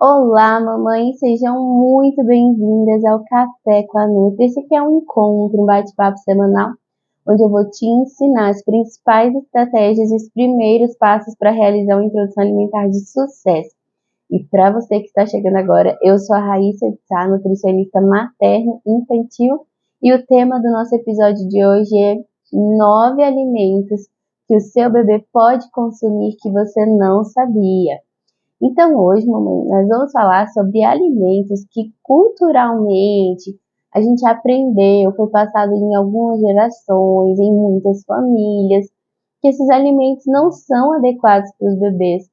Olá, mamãe, sejam muito bem-vindas ao Café com a Nutri. Esse aqui é um encontro, um bate-papo semanal, onde eu vou te ensinar as principais estratégias e os primeiros passos para realizar uma introdução alimentar de sucesso. E para você que está chegando agora, eu sou a Raíssa de Sá, nutricionista materno infantil, e o tema do nosso episódio de hoje é 9 alimentos que o seu bebê pode consumir que você não sabia. Então, hoje, mamãe, nós vamos falar sobre alimentos que culturalmente a gente aprendeu, foi passado em algumas gerações, em muitas famílias, que esses alimentos não são adequados para os bebês.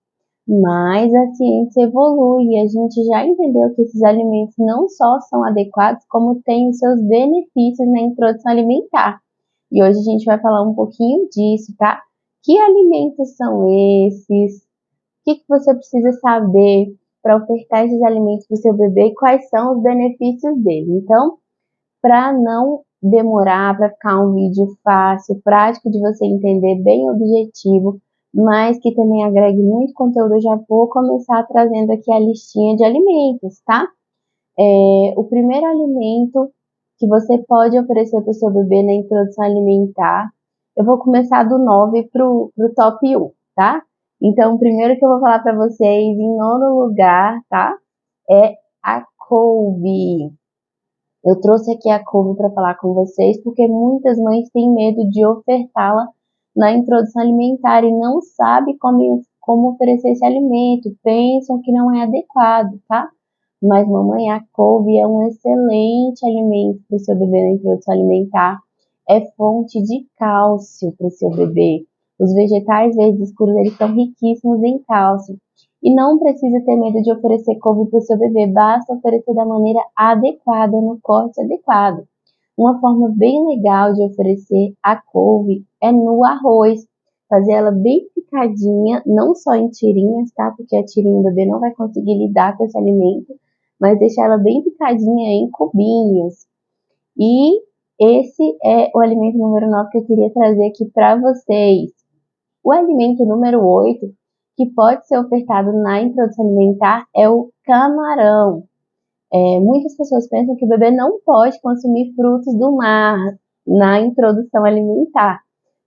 Mas a ciência evolui e a gente já entendeu que esses alimentos não só são adequados, como têm os seus benefícios na introdução alimentar. E hoje a gente vai falar um pouquinho disso, tá? Que alimentos são esses? Que você precisa saber para ofertar esses alimentos para o seu bebê e quais são os benefícios dele. Então, para não demorar, para ficar um vídeo fácil, prático de você entender, bem objetivo, mas que também agregue muito conteúdo, eu já vou começar trazendo aqui a listinha de alimentos, tá? O primeiro alimento que você pode oferecer para o seu bebê na introdução alimentar, eu vou começar do 9 para o top 1, tá? Então, o primeiro que eu vou falar para vocês, em nono lugar, tá? É a couve. Eu trouxe aqui a couve para falar com vocês, porque muitas mães têm medo de ofertá-la na introdução alimentar e não sabem como oferecer esse alimento, pensam que não é adequado, tá? Mas, mamãe, a couve é um excelente alimento para o seu bebê na introdução alimentar. É fonte de cálcio para o seu bebê. Os vegetais verdes escuros, eles são riquíssimos em cálcio. E não precisa ter medo de oferecer couve para o seu bebê, basta oferecer da maneira adequada, no corte adequado. Uma forma bem legal de oferecer a couve é no arroz. Fazer ela bem picadinha, não só em tirinhas, tá? Porque a tirinha o bebê não vai conseguir lidar com esse alimento, mas deixar ela bem picadinha em cubinhos. E esse é o alimento número 9 que eu queria trazer aqui para vocês. O alimento número 8, que pode ser ofertado na introdução alimentar, é o camarão. Muitas pessoas pensam que o bebê não pode consumir frutos do mar na introdução alimentar.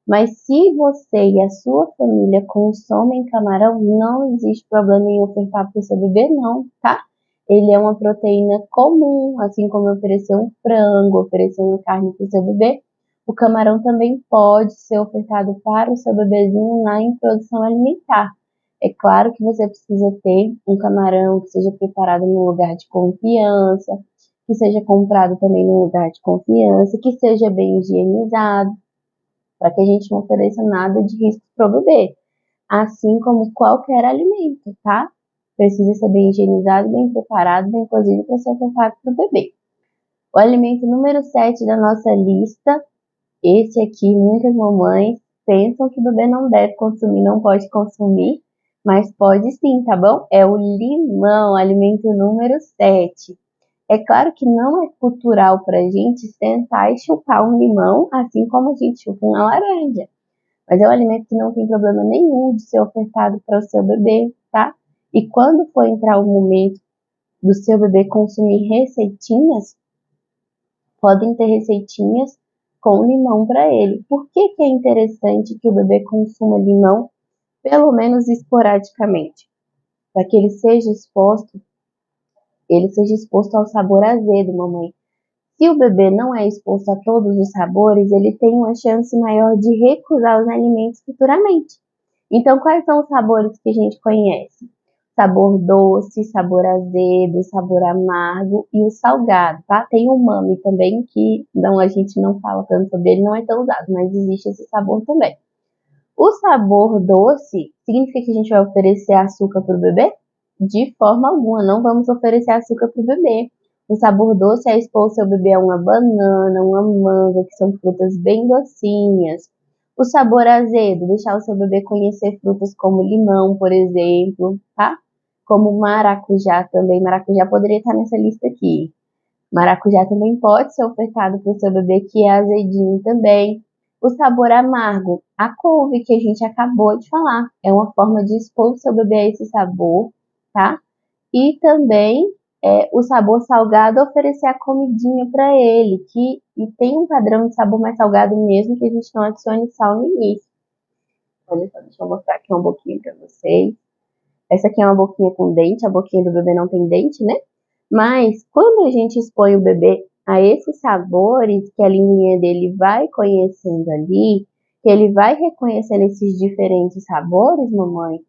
Mas se você e a sua família consomem camarão, não existe problema em ofertar para o seu bebê, não, tá? Ele é uma proteína comum, assim como oferecer um frango, oferecer uma carne para o seu bebê. O camarão também pode ser ofertado para o seu bebezinho na introdução alimentar. É claro que você precisa ter um camarão que seja preparado num lugar de confiança, que seja comprado também num lugar de confiança, que seja bem higienizado, para que a gente não ofereça nada de risco para o bebê, assim como qualquer alimento, tá? Precisa ser bem higienizado, bem preparado, bem cozido para ser ofertado para o bebê. O alimento número 7 da nossa lista, esse aqui, muitas mamães pensam que o bebê não deve consumir, não pode consumir, mas pode sim, tá bom? É o limão, alimento número 7. É claro que não é cultural para a gente sentar e chupar um limão, assim como a gente chupa uma laranja. Mas é um alimento que não tem problema nenhum de ser ofertado para o seu bebê, tá? E quando for entrar o momento do seu bebê consumir receitinhas, podem ter receitinhas com limão para ele. Por que é interessante que o bebê consuma limão, pelo menos esporadicamente? Para que ele seja exposto ao sabor azedo, mamãe. Se o bebê não é exposto a todos os sabores, ele tem uma chance maior de recusar os alimentos futuramente. Então, quais são os sabores que a gente conhece? Sabor doce, sabor azedo, sabor amargo e o salgado, tá? Tem o umami também, que não, a gente não fala tanto sobre ele, não é tão usado, mas existe esse sabor também. O sabor doce significa que a gente vai oferecer açúcar para o bebê? De forma alguma, não vamos oferecer açúcar para o bebê. O sabor doce é expor o seu bebê a uma banana, uma manga, que são frutas bem docinhas. O sabor azedo, deixar o seu bebê conhecer frutas como limão, por exemplo, tá? Como maracujá também. Maracujá poderia estar nessa lista aqui. Maracujá também pode ser ofertado para o seu bebê, que é azedinho também. O sabor amargo, a couve que a gente acabou de falar, é uma forma de expor o seu bebê a esse sabor, tá? E também o sabor salgado, oferecer a comidinha para ele, e tem um padrão de sabor mais salgado mesmo, que a gente não adicione sal no início. Olha só, deixa eu mostrar aqui uma boquinha para vocês. Essa aqui é uma boquinha com dente, a boquinha do bebê não tem dente, né? Mas quando a gente expõe o bebê a esses sabores que a linguinha dele vai conhecendo ali, que ele vai reconhecendo esses diferentes sabores, mamãe,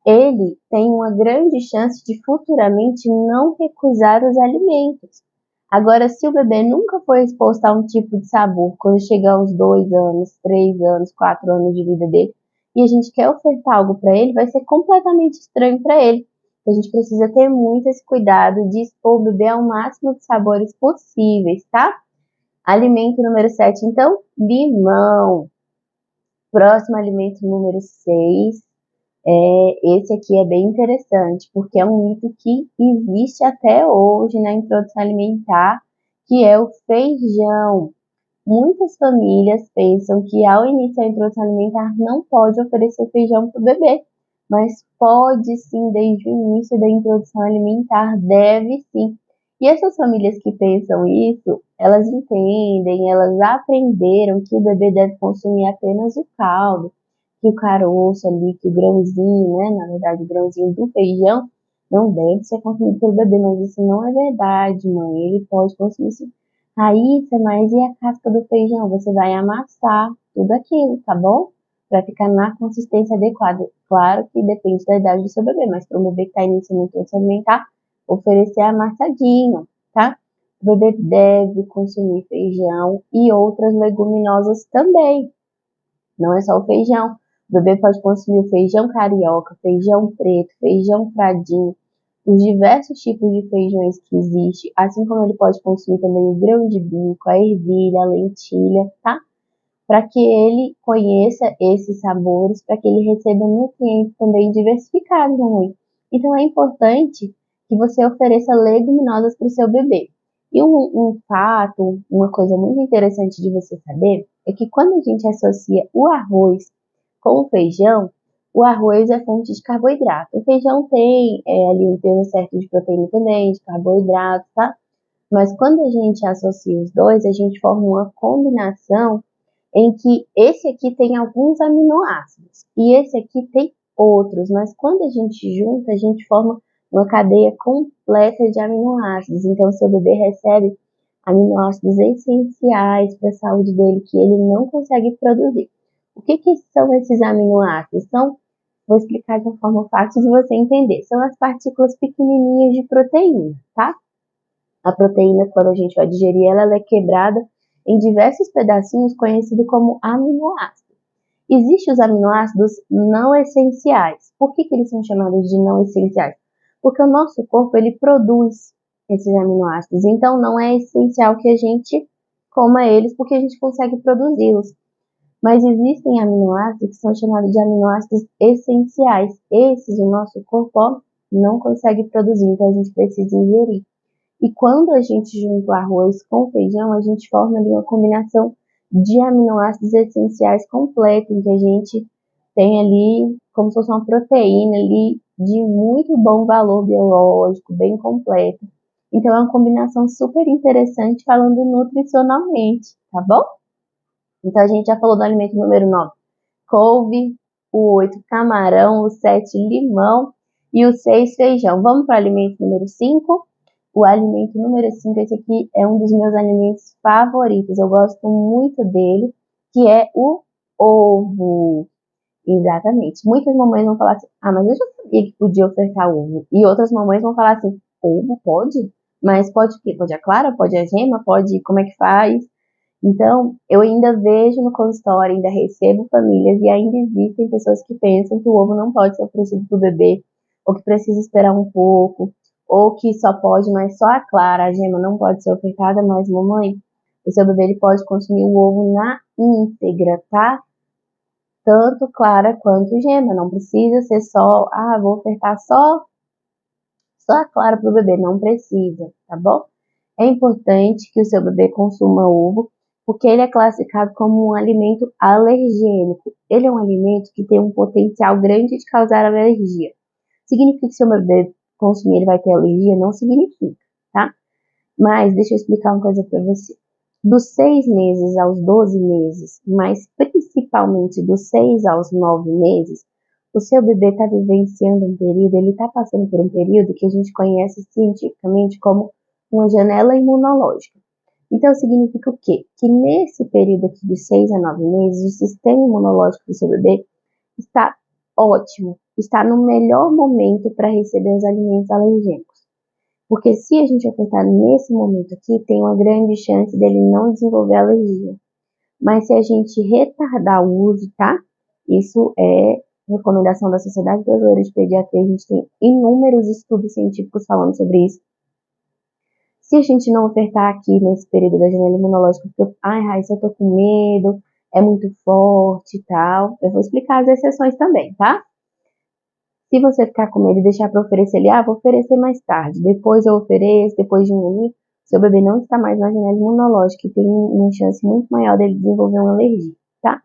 ele tem uma grande chance de futuramente não recusar os alimentos. Agora, se o bebê nunca foi exposto a um tipo de sabor, quando chegar aos 2 anos, 3 anos, 4 anos de vida dele, e a gente quer ofertar algo para ele, vai ser completamente estranho para ele. A gente precisa ter muito esse cuidado de expor o bebê ao máximo de sabores possíveis, tá? Alimento número 7, então, limão. Próximo alimento número 6. Esse aqui é bem interessante, porque é um mito que existe até hoje na introdução alimentar, que é o feijão. Muitas famílias pensam que ao iniciar a introdução alimentar não pode oferecer feijão para o bebê, mas pode sim, desde o início da introdução alimentar, deve sim. E essas famílias que pensam isso, elas entendem, elas aprenderam que o bebê deve consumir apenas o caldo, que o caroço ali, que o grãozinho, né, na verdade o grãozinho do feijão, não deve ser consumido pelo bebê, mas isso não é verdade, mãe. Ele pode consumir sim. Raíssa, mas e a casca do feijão? Você vai amassar tudo aquilo, tá bom? Para ficar na consistência adequada. Claro que depende da idade do seu bebê, mas para um bebê que está iniciando a se alimentar, oferecer amassadinho, tá? O bebê deve consumir feijão e outras leguminosas também. Não é só o feijão. O bebê pode consumir o feijão carioca, feijão preto, feijão fradinho, os diversos tipos de feijões que existem, assim como ele pode consumir também o grão de bico, a ervilha, a lentilha, tá? Para que ele conheça esses sabores, para que ele receba nutrientes também diversificados, mamãe. Então é importante que você ofereça leguminosas para o seu bebê. E um fato, uma coisa muito interessante de você saber, é que quando a gente associa o arroz com o feijão, o arroz é fonte de carboidrato. O feijão tem ali um peso certo de proteína também, de carboidrato, tá? Mas quando a gente associa os dois, a gente forma uma combinação em que esse aqui tem alguns aminoácidos e esse aqui tem outros, mas quando a gente junta, a gente forma uma cadeia completa de aminoácidos. Então, seu bebê recebe aminoácidos essenciais para a saúde dele que ele não consegue produzir. O que são esses aminoácidos? Vou explicar de uma forma fácil de você entender. São as partículas pequenininhas de proteína, tá? A proteína, quando a gente vai digerir ela, ela é quebrada em diversos pedacinhos conhecidos como aminoácidos. Existem os aminoácidos não essenciais. Por que eles são chamados de não essenciais? Porque o nosso corpo ele produz esses aminoácidos. Então não é essencial que a gente coma eles porque a gente consegue produzi-los. Mas existem aminoácidos que são chamados de aminoácidos essenciais. Esses o nosso corpo não consegue produzir, então a gente precisa ingerir. E quando a gente junta o arroz com o feijão, a gente forma ali uma combinação de aminoácidos essenciais completa, em que a gente tem ali como se fosse uma proteína ali de muito bom valor biológico, bem completa. Então é uma combinação super interessante falando nutricionalmente, tá bom? Então a gente já falou do alimento número 9, couve, o 8, camarão, o 7, limão e o 6, feijão. Vamos para o alimento número 5. O alimento número 5, esse aqui é um dos meus alimentos favoritos. Eu gosto muito dele, que é o ovo. Exatamente. Muitas mamães vão falar assim, mas eu já sabia que podia ofertar ovo. E outras mamães vão falar assim, ovo pode? Mas pode o quê? Pode a clara? Pode a gema? Pode como é que faz? Então, eu ainda vejo no consultório, ainda recebo famílias e ainda existem pessoas que pensam que o ovo não pode ser oferecido para o bebê, ou que precisa esperar um pouco, ou que só pode, mas só a clara, a gema não pode ser ofertada, mas mamãe, o seu bebê ele pode consumir o ovo na íntegra, tá? Tanto clara quanto gema, não precisa ser só, vou ofertar só a clara para o bebê, não precisa, tá bom? É importante que o seu bebê consuma ovo, porque ele é classificado como um alimento alergênico. Ele é um alimento que tem um potencial grande de causar alergia. Significa que seu bebê consumir ele vai ter alergia, não significa, tá? Mas deixa eu explicar uma coisa para você. Dos 6 meses aos 12 meses, mas principalmente dos 6 aos 9 meses, o seu bebê está vivenciando um período, ele está passando por um período que a gente conhece cientificamente como uma janela imunológica. Então, significa o quê? Que nesse período aqui de 6 a 9 meses, o sistema imunológico do seu bebê está ótimo, está no melhor momento para receber os alimentos alergênicos. Porque se a gente ofertar nesse momento aqui, tem uma grande chance dele não desenvolver alergia. Mas se a gente retardar o uso, tá? Isso é recomendação da Sociedade Brasileira de Pediatria, a gente tem inúmeros estudos científicos falando sobre isso. Se a gente não ofertar aqui nesse período da janela imunológica, porque, Raíssa, eu tô com medo, é muito forte e tal, eu vou explicar as exceções também, tá? Se você ficar com medo e deixar para oferecer ele, vou oferecer mais tarde, depois eu ofereço, depois de um ano, seu bebê não está mais na janela imunológica e tem uma chance muito maior dele desenvolver uma alergia, tá?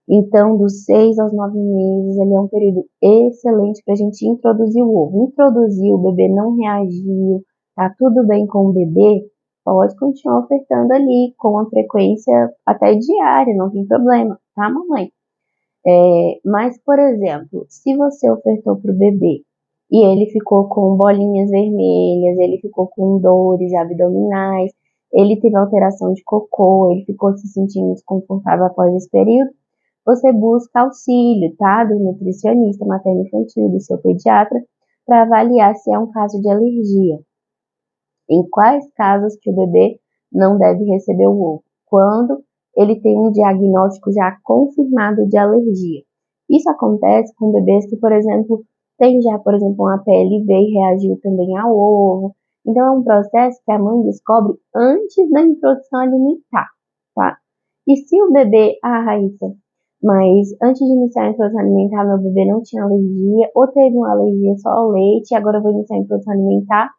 Então, dos 6 aos 9 meses, ele é um período excelente para a gente introduzir o ovo. Introduziu, o bebê não reagiu, tá tudo bem com o bebê, pode continuar ofertando ali com uma frequência até diária, não tem problema, tá, mamãe? Mas, por exemplo, se você ofertou para o bebê e ele ficou com bolinhas vermelhas, ele ficou com dores abdominais, ele teve alteração de cocô, ele ficou se sentindo desconfortável após esse período, você busca auxílio, tá? Do nutricionista materno-infantil, do seu pediatra, para avaliar se é um caso de alergia. Em quais casos que o bebê não deve receber o ovo? Quando ele tem um diagnóstico já confirmado de alergia. Isso acontece com bebês que, por exemplo, tem já, por exemplo, uma PLV e reagiu também ao ovo. Então, é um processo que a mãe descobre antes da introdução alimentar, tá? E se o bebê, Raíssa, mas antes de iniciar a introdução alimentar, meu bebê não tinha alergia, ou teve uma alergia só ao leite, agora eu vou iniciar a introdução alimentar,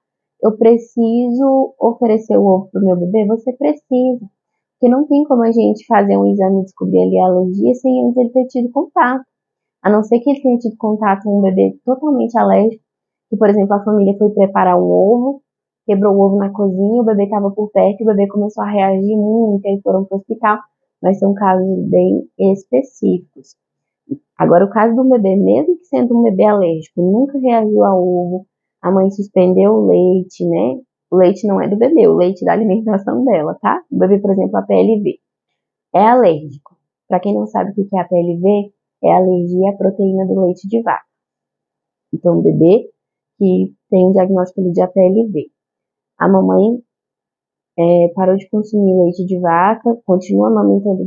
eu preciso oferecer o ovo para o meu bebê? Você precisa. Porque não tem como a gente fazer um exame e descobrir ali a alergia sem antes ele ter tido contato. A não ser que ele tenha tido contato com um bebê totalmente alérgico, que, por exemplo, a família foi preparar um ovo, quebrou o ovo na cozinha, o bebê estava por perto, e o bebê começou a reagir muito, aí foram para o hospital, mas são casos bem específicos. Agora, o caso do bebê, mesmo que sendo um bebê alérgico, nunca reagiu ao ovo, a mãe suspendeu o leite, né? O leite não é do bebê, o leite da alimentação dela, tá? O bebê, por exemplo, a PLV, é alérgico. Para quem não sabe o que é a PLV, é alergia à proteína do leite de vaca. Então, o bebê que tem um diagnóstico de APLV. A mamãe parou de consumir leite de vaca, continua amamentando o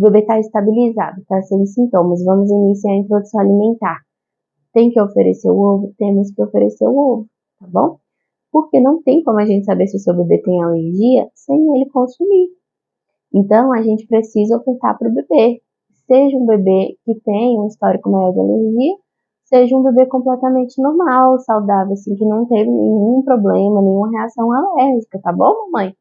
bebê está estabilizado, está sem sintomas, vamos iniciar a introdução alimentar. Tem que oferecer o ovo? Temos que oferecer o ovo, tá bom? Porque não tem como a gente saber se o seu bebê tem alergia sem ele consumir. Então, a gente precisa ofertar para o bebê. Seja um bebê que tem um histórico maior de alergia, seja um bebê completamente normal, saudável, assim, que não teve nenhum problema, nenhuma reação alérgica, tá bom, mamãe?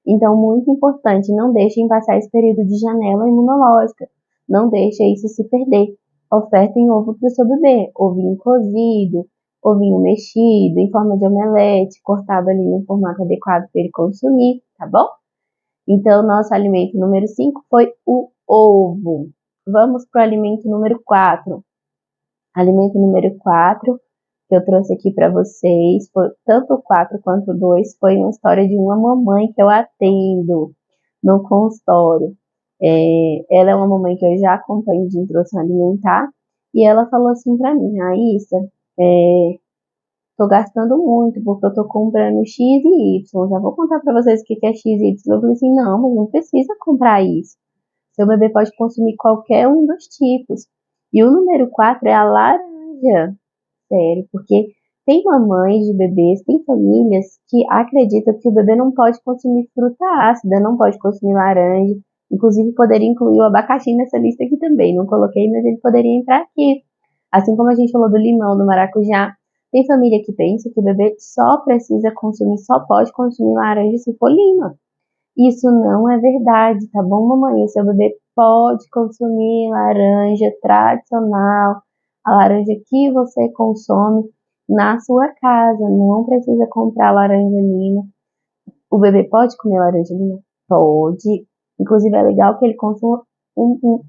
Então, muito importante, não deixem passar esse período de janela imunológica. Não deixe isso se perder. Ofertem ovo para o seu bebê, ovinho cozido, ovinho mexido, em forma de omelete, cortado ali no formato adequado para ele consumir, tá bom? Então, nosso alimento número 5 foi o ovo. Vamos para o alimento número 4. Alimento número 4 que eu trouxe aqui para vocês, foi, tanto o 4 quanto o 2, foi uma história de uma mamãe que eu atendo no consultório. Ela é uma mamãe que eu já acompanho de introdução alimentar, e ela falou assim para mim, Raíssa, tô gastando muito, porque eu tô comprando X e Y, já vou contar para vocês o que é X e Y. Eu falei assim, não, mas não precisa comprar isso. Seu bebê pode consumir qualquer um dos tipos. E o número 4 é a laranja. Sério, porque tem mamães de bebês, tem famílias que acreditam que o bebê não pode consumir fruta ácida, não pode consumir laranja. Inclusive, poderia incluir o abacaxi nessa lista aqui também. Não coloquei, mas ele poderia entrar aqui. Assim como a gente falou do limão, do maracujá. Tem família que pensa que o bebê só precisa consumir, só pode consumir laranja se for lima. Isso não é verdade, tá bom, mamãe? O seu bebê pode consumir laranja tradicional, a laranja que você consome, na sua casa. Não precisa comprar laranja lima. O bebê pode comer laranja lima? Pode. Inclusive, é legal que ele consuma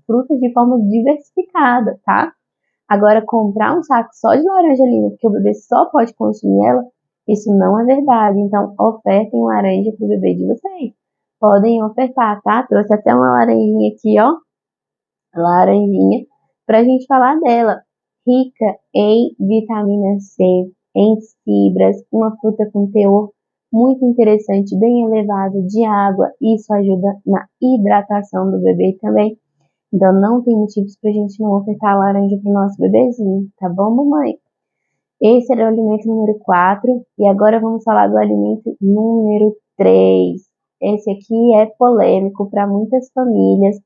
frutas de forma diversificada, tá? Agora, comprar um saco só de laranja lima, porque o bebê só pode consumir ela, isso não é verdade. Então, ofertem laranja pro bebê de vocês. Podem ofertar, tá? Trouxe até uma laranjinha aqui, ó. Laranjinha, pra gente falar dela. Rica em vitamina C, em fibras, uma fruta com teor muito interessante, bem elevado de água. Isso ajuda na hidratação do bebê também. Então, não tem motivos pra gente não ofertar laranja pro nosso bebezinho, tá bom, mamãe? Esse era o alimento número 4. E agora vamos falar do alimento número 3. Esse aqui é polêmico para muitas famílias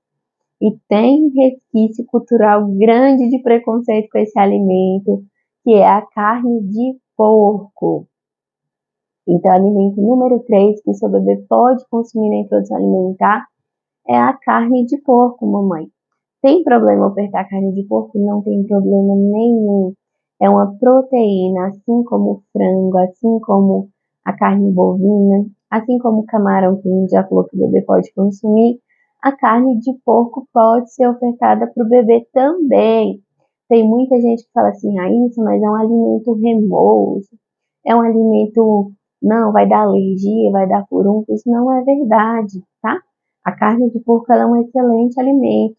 e tem um resquício cultural grande de preconceito com esse alimento, que é a carne de porco. Então, alimento número 3 que o seu bebê pode consumir na introdução alimentar é a carne de porco, mamãe. Tem problema ofertar carne de porco? Não tem problema nenhum. É uma proteína, assim como o frango, assim como a carne bovina, assim como o camarão, que a gente já falou que o bebê pode consumir. A carne de porco pode ser ofertada para o bebê também. Tem muita gente que fala assim, Raíssa, mas é um alimento remoso, é um alimento, não, vai dar alergia, vai dar furúnculo. Isso não é verdade, tá? A carne de porco ela é um excelente alimento.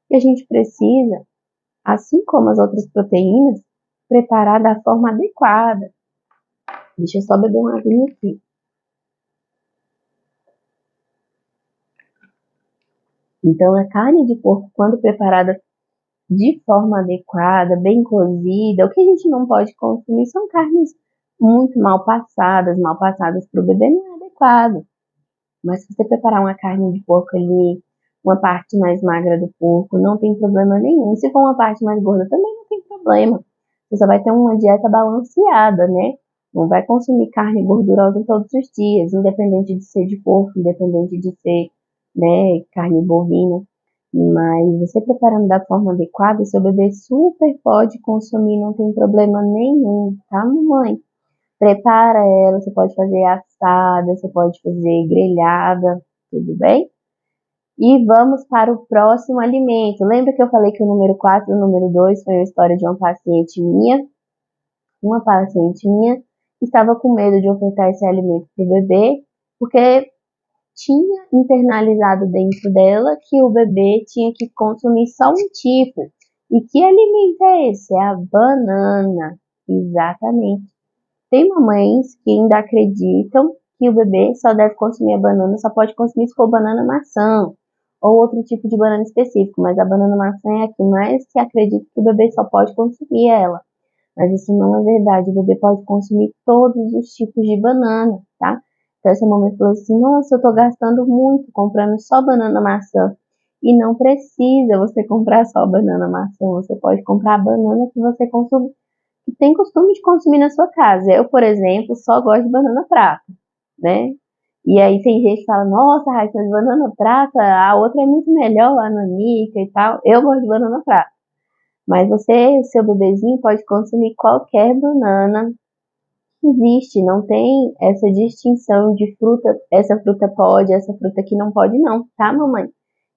E a gente precisa, assim como as outras proteínas, preparar da forma adequada. Deixa eu só beber uma aguinha aqui. Então, a carne de porco, quando preparada de forma adequada, bem cozida, o que a gente não pode consumir são carnes muito mal passadas para o bebê não é adequado. Mas se você preparar uma carne de porco ali, uma parte mais magra do porco, não tem problema nenhum. Se for uma parte mais gorda, também não tem problema. Você só vai ter uma dieta balanceada, né? Não vai consumir carne gordurosa todos os dias, independente de ser de porco, independente de ser, né, carne bovina. Mas você preparando da forma adequada, seu bebê super pode consumir, não tem problema nenhum, tá, mamãe? Prepara ela, você pode fazer assada, você pode fazer grelhada, tudo bem? E vamos para o próximo alimento. Lembra que eu falei que o número 4 e o número 2 foi uma história de uma paciente minha? Uma paciente minha estava com medo de ofertar esse alimento para o bebê, porque tinha internalizado dentro dela que o bebê tinha que consumir só um tipo. E que alimento é esse? É a banana. Exatamente. Tem mamães que ainda acreditam que o bebê só deve consumir a banana, só pode consumir se for banana maçã ou outro tipo de banana específico, mas a banana maçã é a que mais se acredita que o bebê só pode consumir ela. Mas isso não é verdade, o bebê pode consumir todos os tipos de banana, tá? Então essa mamãe falou assim, nossa, eu tô gastando muito comprando só banana maçã. E não precisa você comprar só banana maçã, você pode comprar a banana que você consome, que tem costume de consumir na sua casa. Eu, por exemplo, só gosto de banana prata, né? E aí tem gente que fala, nossa, Raíssa, mas banana prata, a outra é muito melhor, a nanica e tal. Eu gosto de banana prata. Mas você, seu bebezinho, pode consumir qualquer banana que existe. Não tem essa distinção de fruta, essa fruta pode, essa fruta aqui não pode não, tá, mamãe?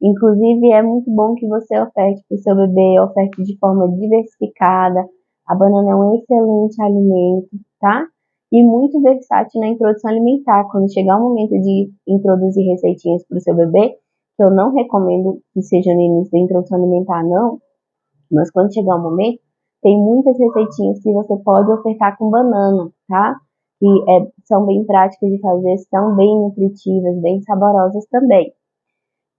Inclusive, é muito bom que você oferte para o seu bebê, oferte de forma diversificada. A banana é um excelente alimento, tá? E muito versátil na introdução alimentar. Quando chegar o momento de introduzir receitinhas para o seu bebê, que eu não recomendo que seja no início da introdução alimentar, não, mas quando chegar o momento, tem muitas receitinhas que você pode ofertar com banana, tá? Que são bem práticas de fazer, são bem nutritivas, bem saborosas também.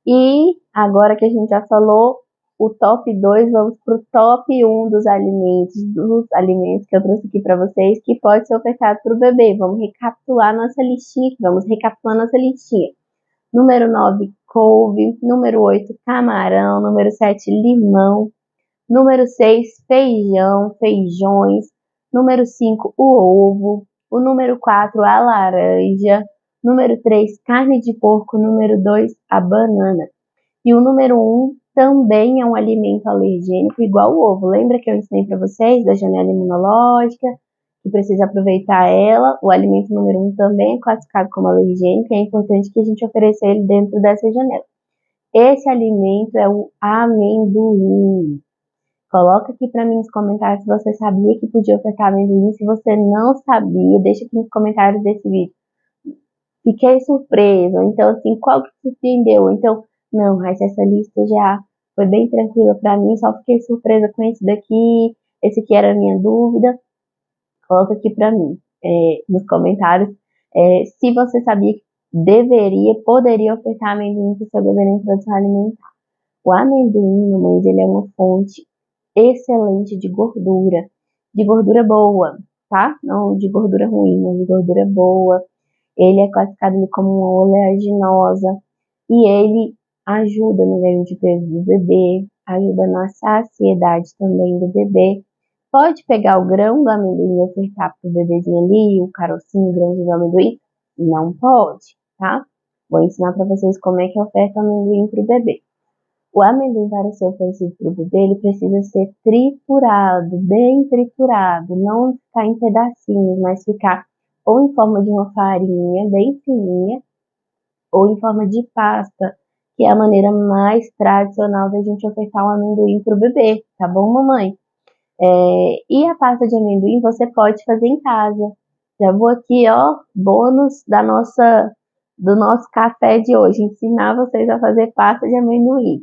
E agora que a gente já falou o top 2, vamos para o top 1 dos alimentos que eu trouxe aqui para vocês, que pode ser ofertado para o bebê. Vamos recapitular nossa listinha aqui, vamos recapitular nossa listinha. Número 9, couve. Número 8, camarão. Número 7, limão. Número 6, feijão, feijões. Número 5, o ovo. O número 4, a laranja. Número 3, carne de porco. Número 2, a banana. E o número 1 também é um alimento alergênico igual o ovo. Lembra que eu ensinei para vocês da janela imunológica? que precisa aproveitar ela. O alimento número 1 também é classificado como alergênico, é importante que a gente ofereça ele dentro dessa janela. Esse alimento é o amendoim. Coloca aqui para mim nos comentários se você sabia que podia ofertar amendoim. Se você não sabia, deixa aqui nos comentários desse vídeo. Fiquei surpresa. Então, assim, qual que surpreendeu? Então, não, Raíssa, essa lista já foi bem tranquila para mim. Só fiquei surpresa com esse daqui. Esse aqui era a minha dúvida. Coloca aqui para mim, nos comentários, se você sabia que poderia ofertar amendoim para o seu bebê na introdução alimentar. O amendoim, mamãe, ele é uma fonte excelente de gordura boa, tá? Não de gordura ruim, mas de gordura boa. Ele é classificado como uma oleaginosa e ele ajuda no ganho de peso do bebê, ajuda na saciedade também do bebê. Pode pegar o grão do amendoim e ofertar para o bebezinho ali, o carocinho, o grãozinho do amendoim? Não pode, tá? Vou ensinar para vocês como é que oferta o amendoim para o bebê. O amendoim, para ser oferecido para o bebê, ele precisa ser triturado, bem triturado, não ficar em pedacinhos, mas ficar ou em forma de uma farinha bem fininha, ou em forma de pasta, que é a maneira mais tradicional da gente ofertar o amendoim para o bebê, tá bom, mamãe? E a pasta de amendoim você pode fazer em casa. Já vou aqui, ó, bônus do nosso café de hoje, ensinar vocês a fazer pasta de amendoim.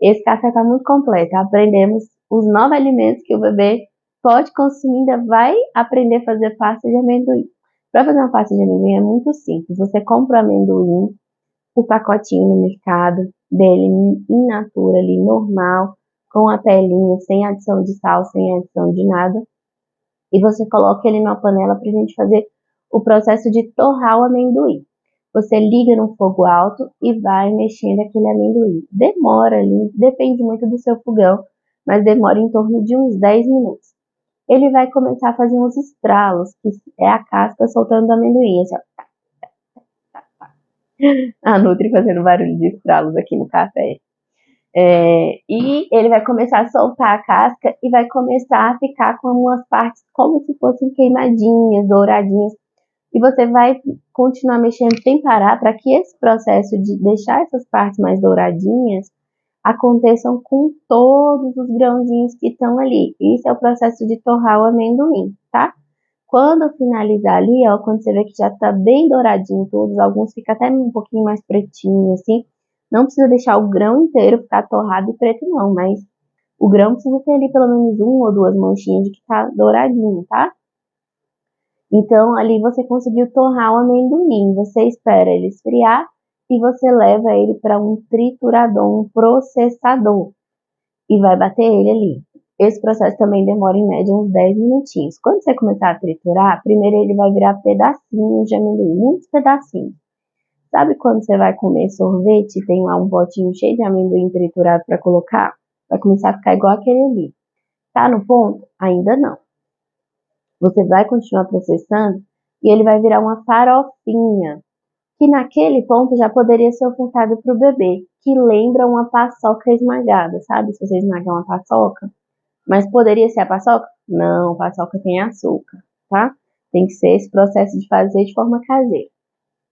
Esse café está muito completo, aprendemos os 9 alimentos que o bebê pode consumir, ainda vai aprender a fazer pasta de amendoim. Para fazer uma pasta de amendoim é muito simples, você compra o amendoim, o pacotinho no mercado, dele in natura ali, normal, com a pelinha, sem adição de sal, sem adição de nada. E você coloca ele numa panela para a gente fazer o processo de torrar o amendoim. Você liga no fogo alto e vai mexendo aquele amendoim. Demora ali, depende muito do seu fogão, mas demora em torno de uns 10 minutos. Ele vai começar a fazer uns estralos, que é a casca soltando o amendoim. Assim, ó. A Nutri fazendo barulho de estralos aqui no café. E ele vai começar a soltar a casca e vai começar a ficar com umas partes como se fossem queimadinhas, douradinhas. E você vai continuar mexendo sem parar para que esse processo de deixar essas partes mais douradinhas aconteçam com todos os grãozinhos que estão ali. Isso é o processo de torrar o amendoim, tá? Quando finalizar ali, ó, quando você vê que já tá bem douradinho todos, alguns ficam até um pouquinho mais pretinho, assim. Não precisa deixar o grão inteiro ficar torrado e preto, não, mas o grão precisa ter ali pelo menos 1 ou 2 manchinhas de que tá douradinho, tá? Então, ali você conseguiu torrar o amendoim. Você espera ele esfriar e você leva ele para um triturador, um processador. E vai bater ele ali. Esse processo também demora em média uns 10 minutinhos. Quando você começar a triturar, primeiro ele vai virar pedacinhos de amendoim, muitos pedacinhos. Sabe quando você vai comer sorvete e tem lá um potinho cheio de amendoim triturado para colocar? Vai começar a ficar igual aquele ali. Tá no ponto? Ainda não. Você vai continuar processando e ele vai virar uma farofinha, que naquele ponto já poderia ser ofertado para o bebê, que lembra uma paçoca esmagada, sabe? Se você esmagar uma paçoca. Mas poderia ser a paçoca? Não, paçoca tem açúcar, tá? Tem que ser esse processo de fazer de forma caseira.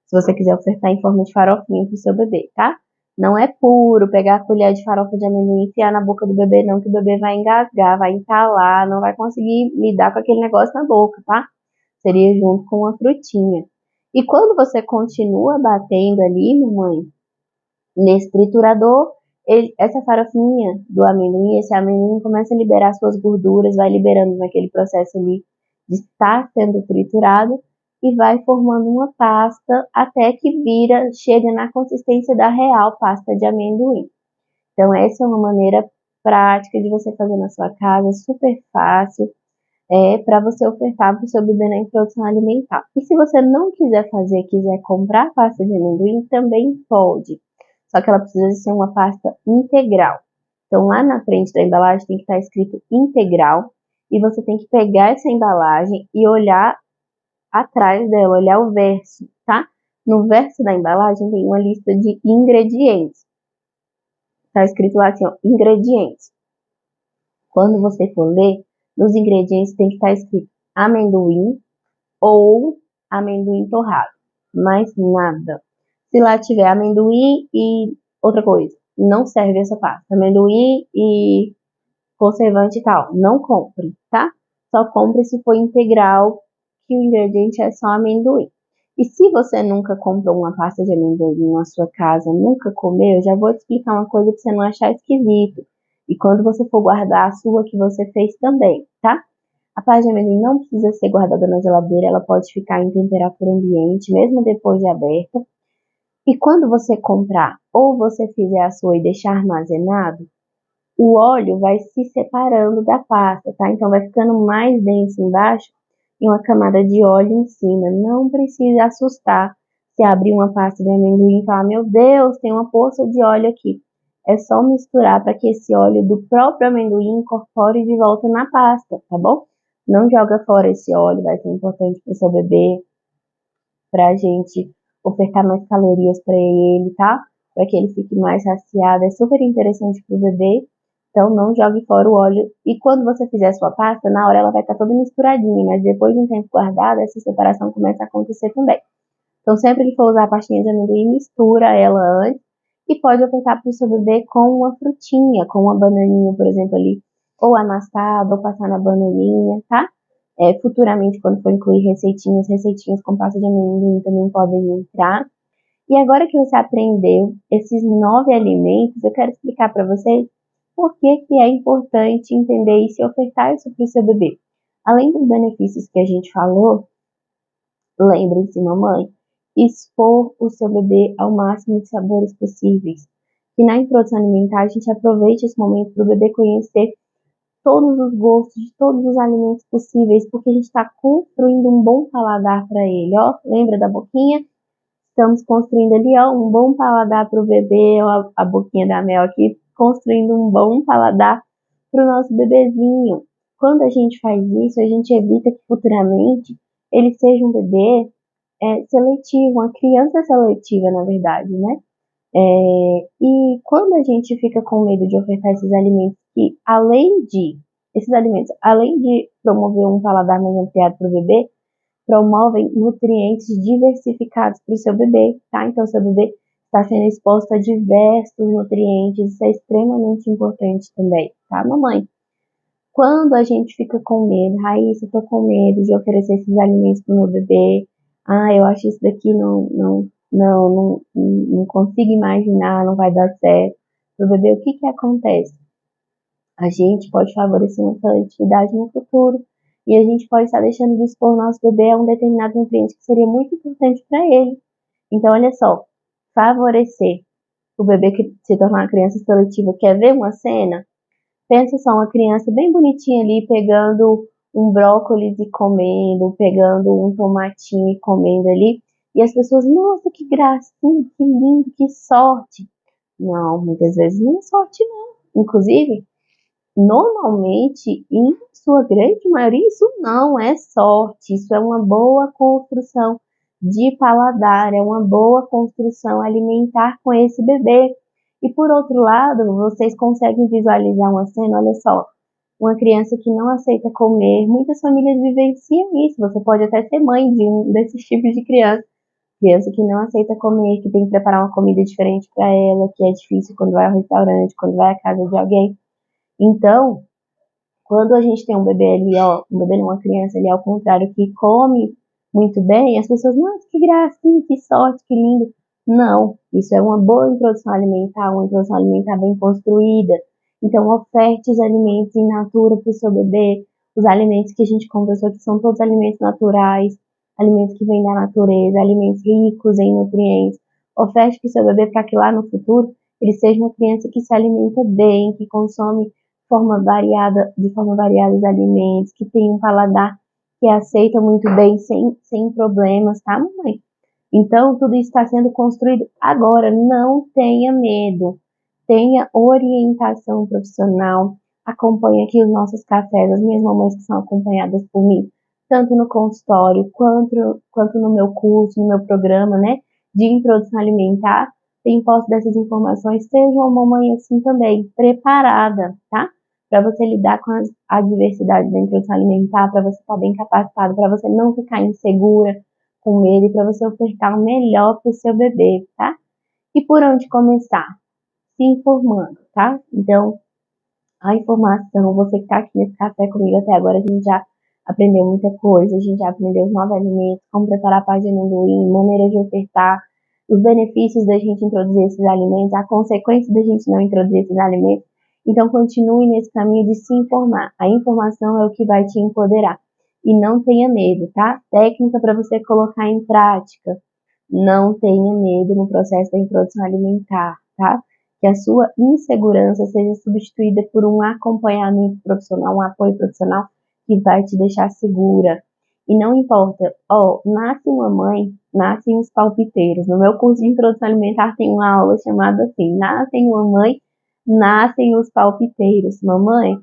Se você quiser ofertar em forma de farofinha para o seu bebê, tá? Não é puro pegar a colher de farofa de amendoim e enfiar na boca do bebê, não, que o bebê vai engasgar, vai entalar, não vai conseguir lidar com aquele negócio na boca, tá? Seria junto com uma frutinha. E quando você continua batendo ali, mamãe, nesse triturador, essa farofinha do amendoim, esse amendoim começa a liberar suas gorduras, vai liberando naquele processo ali de estar sendo triturado e vai formando uma pasta até que chega na consistência da real pasta de amendoim. Então essa é uma maneira prática de você fazer na sua casa, super fácil, para você ofertar para o seu bebê na introdução alimentar. E se você não quiser fazer, quiser comprar pasta de amendoim, também pode. Só que ela precisa ser uma pasta integral. Então lá na frente da embalagem tem que estar escrito integral e você tem que pegar essa embalagem e olhar atrás dela, olhar o verso, tá? No verso da embalagem tem uma lista de ingredientes. Tá escrito lá assim, ó, ingredientes. Quando você for ler, nos ingredientes tem que estar escrito amendoim ou amendoim torrado, mais nada. Se lá tiver amendoim e outra coisa, não serve essa pasta. Amendoim e conservante e tal, não compre, tá? Só compre se for integral, que o ingrediente é só amendoim. E se você nunca comprou uma pasta de amendoim na sua casa, nunca comeu, eu já vou te explicar uma coisa pra você não achar esquisito. E quando você for guardar a sua que você fez também, tá? A pasta de amendoim não precisa ser guardada na geladeira, ela pode ficar em temperatura ambiente, mesmo depois de aberta. E quando você comprar ou você fizer a sua e deixar armazenado, o óleo vai se separando da pasta, tá? Então vai ficando mais denso embaixo e uma camada de óleo em cima. Não precisa assustar se abrir uma pasta de amendoim e falar, meu Deus, tem uma poça de óleo aqui. É só misturar para que esse óleo do próprio amendoim incorpore de volta na pasta, tá bom? Não joga fora esse óleo, vai ser importante para o seu bebê, para a gente ofertar mais calorias para ele, tá? Para que ele fique mais saciado. É super interessante para o bebê. Então, não jogue fora o óleo. E quando você fizer a sua pasta, na hora ela vai estar toda misturadinha, mas depois de um tempo guardado, essa separação começa a acontecer também. Então, sempre que for usar a pastinha de amendoim, mistura ela antes e pode ofertar para o seu bebê com uma frutinha, com uma bananinha, por exemplo, ali, ou amassada, ou passar na bananinha, tá? Futuramente, quando for incluir receitinhas com pasta de amendoim também podem entrar. E agora que você aprendeu esses 9 alimentos, eu quero explicar para vocês por que é importante entender isso e ofertar isso para o seu bebê. Além dos benefícios que a gente falou, lembre-se, mamãe, expor o seu bebê ao máximo de sabores possíveis. E na introdução alimentar, a gente aproveite esse momento para o bebê conhecer todos os gostos de todos os alimentos possíveis, porque a gente está construindo um bom paladar para ele, ó. Lembra da boquinha? Estamos construindo ali, ó, um bom paladar para o bebê, ó, a boquinha da Mel aqui, construindo um bom paladar para o nosso bebezinho. Quando a gente faz isso, a gente evita que futuramente ele seja um bebê seletivo, uma criança seletiva, na verdade, né? E quando a gente fica com medo de ofertar esses alimentos, além de promover um paladar mais ampliado para o bebê, promovem nutrientes diversificados para o seu bebê, tá? Então, seu bebê está sendo exposto a diversos nutrientes, isso é extremamente importante também, tá, mamãe? Quando a gente fica com medo, Raíssa, eu tô com medo de oferecer esses alimentos para o meu bebê, eu acho isso daqui não consigo imaginar, não vai dar certo. Para o bebê, o que acontece? A gente pode favorecer uma seletividade no futuro e a gente pode estar deixando de expor o nosso bebê a um determinado nutriente que seria muito importante para ele. Então, olha só, favorecer o bebê que se tornar uma criança seletiva. Quer ver uma cena? Pensa só, uma criança bem bonitinha ali pegando um brócolis e comendo, pegando um tomatinho e comendo ali. E as pessoas, nossa, que gracinha, que lindo, que sorte. Não, muitas vezes não é sorte não. Inclusive, normalmente, em sua grande maioria, isso não é sorte. Isso é uma boa construção de paladar, é uma boa construção alimentar com esse bebê. E por outro lado, vocês conseguem visualizar uma cena, olha só, uma criança que não aceita comer, muitas famílias vivenciam isso, você pode até ser mãe de um desses tipos de criança que não aceita comer, que tem que preparar uma comida diferente para ela, que é difícil quando vai ao restaurante, quando vai à casa de alguém. Então, quando a gente tem um bebê ali, ó, um bebê não, uma criança ali ao contrário, que come muito bem, as pessoas, nossa, que gracinha, que sorte, que lindo. Não, isso é uma boa introdução alimentar, uma introdução alimentar bem construída. Então, oferte os alimentos in natura para o seu bebê, os alimentos que a gente conversou que são todos alimentos naturais, alimentos que vêm da natureza, alimentos ricos em nutrientes. Oferte para o seu bebê para que lá no futuro ele seja uma criança que se alimenta bem, que consome de forma variada os alimentos, que tem um paladar que aceita muito bem, sem problemas, tá, mamãe? Então, tudo isso está sendo construído agora. Não tenha medo. Tenha orientação profissional. Acompanhe aqui os nossos cafés, as minhas mamães que são acompanhadas por mim, tanto no consultório, quanto no meu curso, no meu programa, né, de introdução alimentar. Tem posse dessas informações. Seja uma mamãe assim também, preparada, tá? para você lidar com as adversidades da introdução alimentar, para você estar bem capacitado, para você não ficar insegura, com medo, e para você ofertar o melhor para o seu bebê, tá? E por onde começar? Se informando, tá? Então, a informação, você que está aqui nesse café comigo até agora, a gente já aprendeu muita coisa, a gente já aprendeu os 9 alimentos, como preparar paz de amendoim, maneira de ofertar, os benefícios da gente introduzir esses alimentos, a consequência da gente não introduzir esses alimentos. Então, continue nesse caminho de se informar. A informação é o que vai te empoderar. E não tenha medo, tá? Técnica para você colocar em prática. Não tenha medo no processo da introdução alimentar, tá? Que a sua insegurança seja substituída por um acompanhamento profissional, um apoio profissional que vai te deixar segura. E não importa, nasce uma mãe, nascem os palpiteiros. No meu curso de introdução alimentar tem uma aula chamada assim, nascem uma mãe, nascem os palpiteiros. Mamãe,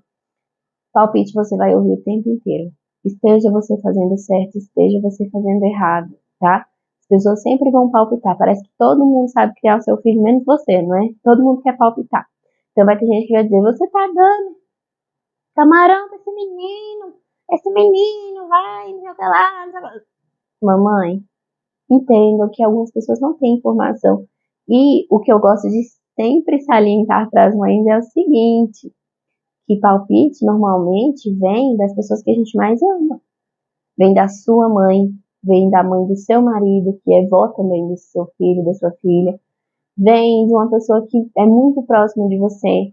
palpite você vai ouvir o tempo inteiro. Esteja você fazendo certo, esteja você fazendo errado, tá? As pessoas sempre vão palpitar. Parece que todo mundo sabe criar o seu filho, menos você, não é? Todo mundo quer palpitar. Então vai ter gente que vai dizer, você tá dando camarão pra esse menino vai, não sei o que lá, não sei o que lá. Mamãe, entendo que algumas pessoas não têm informação. E o que eu gosto de sempre salientar para as mães é o seguinte, que palpite normalmente vem das pessoas que a gente mais ama. Vem da sua mãe, vem da mãe do seu marido, que é vó também do seu filho, da sua filha. Vem de uma pessoa que é muito próxima de você.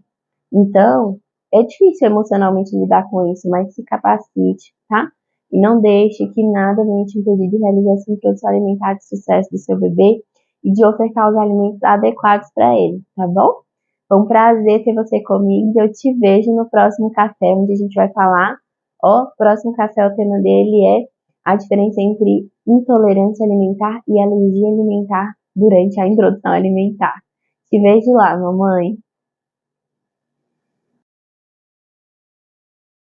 Então, é difícil emocionalmente lidar com isso, mas se capacite, tá? E não deixe que nada venha te impedir de realizar essa introdução alimentar de sucesso do seu bebê e de ofertar os alimentos adequados para ele, tá bom? Foi um prazer ter você comigo e eu te vejo no próximo café, onde a gente vai falar. Próximo café, o tema dele é a diferença entre intolerância alimentar e alergia alimentar durante a introdução alimentar. Te vejo lá, mamãe.